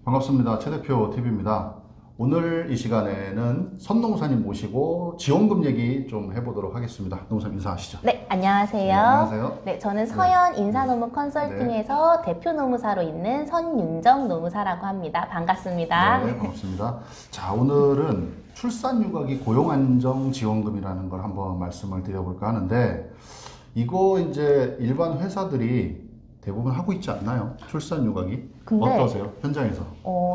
반갑습니다. 최 대표 TV입니다. 오늘 이 시간에는 선농사님 모시고 지원금 얘기 좀 해보도록 하겠습니다. 농사님 인사하시죠. 네, 안녕하세요. 네, 안녕하세요. 네, 저는 서현 인사노무 컨설팅에서 대표 노무사로 있는 선윤정 노무사라고 합니다. 반갑습니다. 네, 반갑습니다. 자, 오늘은 출산휴가기 고용안정지원금이라는 걸 한번 말씀을 드려볼까 하는데, 이거 이제 일반 회사들이 대부분 하고 있지 않나요? 출산휴가기? 근데 어떠세요? 현장에서?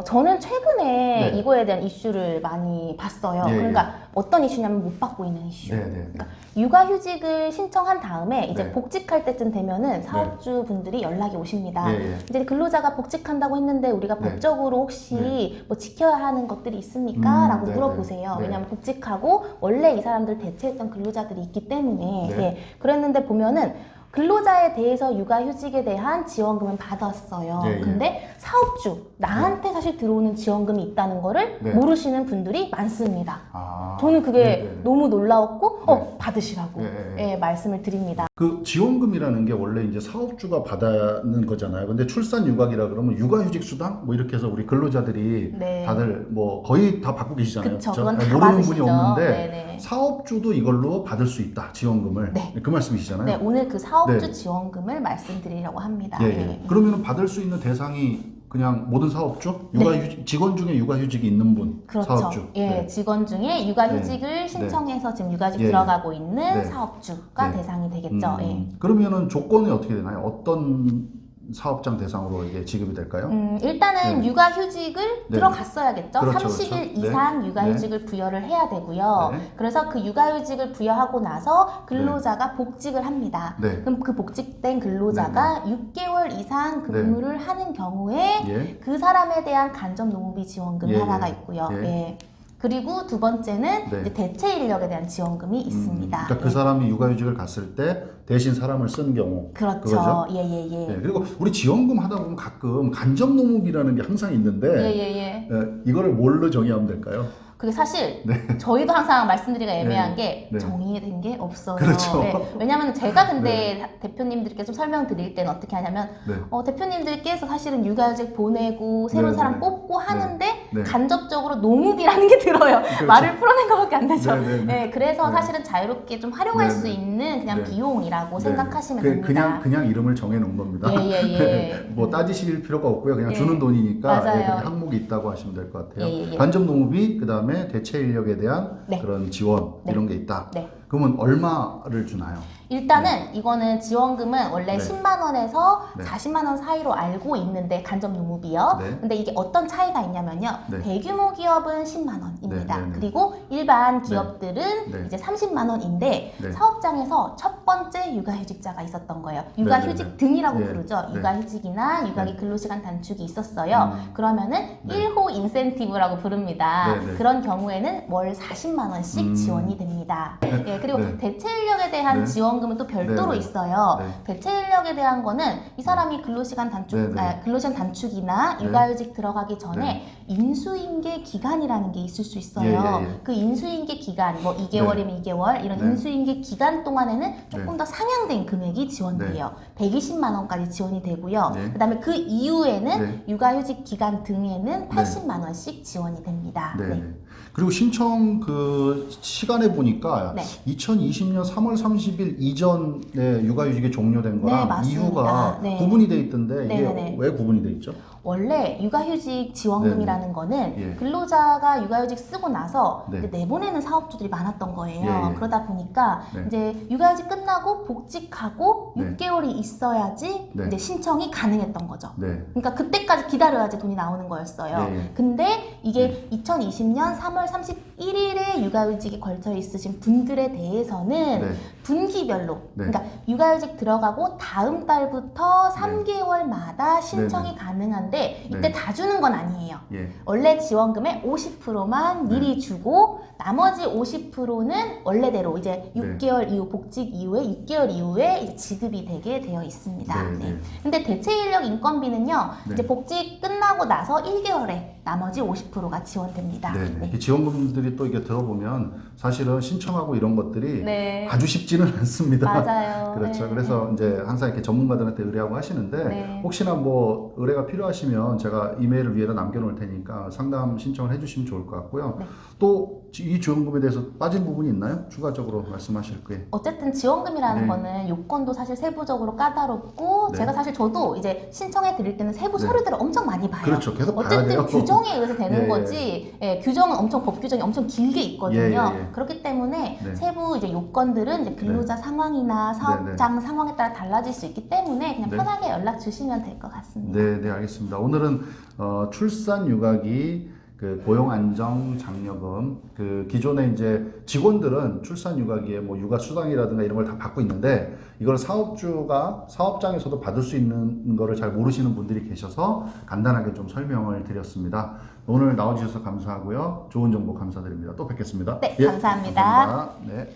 저는 최근에 네. 이거에 대한 이슈를 많이 봤어요. 예, 그러니까 어떤 이슈냐면 못 받고 있는 이슈. 네, 네, 네. 그러니까 육아휴직을 신청한 다음에 이제 네. 복직할 때쯤 되면은 사업주 분들이 연락이 오십니다. 예, 예. 이제 근로자가 복직한다고 했는데 우리가 네. 법적으로 혹시 네. 뭐 지켜야 하는 것들이 있습니까? 라고 네, 물어보세요. 네. 왜냐하면 복직하고 원래 이 사람들 대체했던 근로자들이 있기 때문에. 네. 예. 그랬는데 보면은 근로자에 대해서 육아휴직에 대한 지원금은 받았어요. 예, 예. 근데 사업주, 나한테 사실 들어오는 지원금이 있다는 거를 네. 모르시는 분들이 많습니다. 아, 저는 그게 네, 네, 네. 너무 놀라웠고, 네. 받으시라고 네, 네. 예, 말씀을 드립니다. 그 지원금이라는 게 원래 이제 사업주가 받는 거잖아요. 근데 출산휴가기라 그러면 육아휴직 수당 뭐 이렇게 해서 우리 근로자들이 네. 다들 뭐 거의 다 받고 계시잖아요. 그쵸, 그죠? 그건 다 모르는 받으시죠. 분이 없는데 네네. 사업주도 이걸로 받을 수 있다. 지원금을. 네. 그 말씀이시잖아요. 네, 오늘 그 사업주 네. 지원금을 말씀드리려고 합니다. 예, 예. 네. 그러면 받을 수 있는 대상이 그냥 모든 사업주? 육아휴직, 직원 중에 육아휴직이 있는 분, 그렇죠. 사업주. 예, 네. 직원 중에 육아휴직을 신청해서 지금 육아휴직 예, 예. 들어가고 있는 네. 사업주가 네. 대상이 되겠죠. 예. 그러면은 조건이 어떻게 되나요? 어떤 사업장 대상으로 이게 지급이 될까요? 일단은 네. 육아휴직을 네. 들어갔어야겠죠. 그렇죠, 30일 그렇죠. 이상 육아휴직을 부여를 해야 되고요. 네. 그래서 그 육아휴직을 부여하고 나서 근로자가 복직을 합니다. 네. 그럼 그 복직된 근로자가 6개월 이상 근무를 하는 경우에 예. 그 사람에 대한 간접노무비 지원금 예, 하나가 예. 있고요. 예. 예. 그리고 두 번째는 네. 이제 대체 인력에 대한 지원금이 있습니다. 그러니까 그 사람이 육아휴직을 갔을 때 대신 사람을 쓴 경우. 그렇죠. 그거죠? 예예예. 네, 그리고 우리 지원금 하다 보면 가끔 간접노무비라는 게 항상 있는데 예예예. 이거를 뭘로 정의하면 될까요? 그게 사실 저희도 항상 말씀드리기가 애매한 게 네. 정의된 게 없어요. 그렇죠. 네. 왜냐하면 제가 근데 대표님들께 좀 설명드릴 때는 어떻게 하냐면 네. 대표님들께서 사실은 육아휴직 보내고 새로운 네, 사람 네. 뽑고 하는데 네. 간접적으로 노무비라는 게 들어요. 그렇죠. 말을 풀어낸 것밖에 안 되죠. 네, 네, 네. 네, 그래서 네. 사실은 자유롭게 좀 활용할 네, 수 네. 있는 그냥 네. 비용이라고 네. 생각하시면 됩니다. 그냥 이름을 정해놓은 겁니다. 예. 뭐 따지실 필요가 없고요. 그냥 예. 주는 돈이니까 맞아요. 그냥 항목이 있다고 하시면 될 것 같아요. 예. 간접노무비, 그 다음에 대체 인력에 대한 네. 그런 지원 네. 이런 게 있다. 네. 그러면 얼마를 주나요? 일단은 이거는 지원금은 원래 네. 10만 원에서 네. 40만 원 사이로 알고 있는데 간접노무비요. 네. 근데 이게 어떤 차이가 있냐면요. 네. 대규모 기업은 10만 원입니다. 네, 네, 네. 그리고 일반 기업들은 네. 이제 30만 원인데 네. 사업장에서 첫 번째 육아휴직자가 있었던 거예요. 육아휴직 네, 네. 등이라고 네. 부르죠. 네. 육아휴직이나 육아기 네. 근로시간 단축이 있었어요. 그러면은 네. 1호 인센티브라고 부릅니다. 네, 네. 그런 경우에는 월 40만 원씩 지원이 됩니다. 예, 그리고 네. 대체 인력에 대한 네. 지원금은 또 별도로 네, 네. 있어요. 네. 대체 인력에 대한 거는 이 사람이 근로시간 단축, 네, 네. 근로시간 단축이나 네. 육아휴직 들어가기 전에 네. 인수인계 기간이라는 게 있을 수 있어요. 예, 예. 그 인수인계 기간, 뭐 2개월이면 2개월 이런 네. 인수인계 기간 동안에는 조금 네. 더 상향된 금액이 지원돼요. 120만 원까지 지원이 되고요. 네. 그다음에 그 이후에는 네. 육아휴직 기간 등에는 80만 원씩 지원이 됩니다. 네. 네. 그리고 신청 그 시간에 보니까 네. 2020년 3월 30일 이전에 육아휴직이 종료된 거랑 네, 맞습니다. 이후가 네. 구분이 돼 있던데 이게 네네네. 왜 구분이 돼 있죠? 원래 육아휴직 지원금이라는 거는 예. 근로자가 육아휴직 쓰고 나서 네. 이제 내보내는 사업주들이 많았던 거예요. 예, 예. 그러다 보니까 네. 이제 육아휴직 끝나고 복직하고 네. 6개월이 있어야지 네. 이제 신청이 가능했던 거죠. 네. 그러니까 그때까지 기다려야지 돈이 나오는 거였어요. 예, 예. 근데 이게 2020년 3월 31일에 육아휴직이 걸쳐 있으신 분들에 대해서는 네. 분기별로 네. 그러니까 육아휴직 들어가고 다음 달부터 3개월마다 신청이 네, 네. 가능한데 이때 네. 다 주는 건 아니에요. 예. 원래 지원금의 50%만 네. 미리 주고 나머지 50%는 원래대로 이제 네. 6개월 이후 복직 이후에 6개월 이후에 이제 지급이 되게 되어 있습니다. 네, 네. 네. 근데 대체 인력 인건비는요. 네. 이제 복직 끝나고 나서 1개월에 나머지 50%가 지원됩니다. 네. 이 지원금들이 또 이게 들어보면 사실은 신청하고 이런 것들이 네. 아주 쉽지는 않습니다. 맞아요. 그렇죠. 네. 그래서 이제 항상 이렇게 전문가들한테 의뢰하고 하시는데 네. 혹시나 뭐 의뢰가 필요하시면 제가 이메일을 위에다 남겨놓을 테니까 상담 신청을 해주시면 좋을 것 같고요. 네. 또 이 지원금에 대해서 빠진 부분이 있나요? 추가적으로 말씀하실 게. 어쨌든 지원금이라는 네. 거는 요건도 사실 세부적으로 까다롭고 네. 제가 사실 저도 이제 신청해 드릴 때는 세부 네. 서류들을 엄청 많이 봐요. 그렇죠. 계속 봐야 어쨌든 돼요. 규정에 의해서 되는 예, 예. 거지 규정은 엄청 법 규정이 엄청 길게 있거든요. 예, 예. 그렇기 때문에 네. 세부 이제 요건들은 이제 근로자 상황이나 사업장 상황에 따라 달라질 수 있기 때문에 그냥 네. 편하게 연락 주시면 될 것 같습니다. 네, 네, 알겠습니다. 오늘은 출산 육아기 그 고용 안정 장려금 그 기존에 이제 직원들은 출산 육아기에 뭐 육아 수당이라든가 이런 걸 다 받고 있는데 이걸 사업주가 사업장에서도 받을 수 있는 거를 잘 모르시는 분들이 계셔서 간단하게 좀 설명을 드렸습니다. 오늘 나와주셔서 감사하고요. 좋은 정보 감사드립니다. 또 뵙겠습니다. 네, 예, 감사합니다. 감사합니다. 네.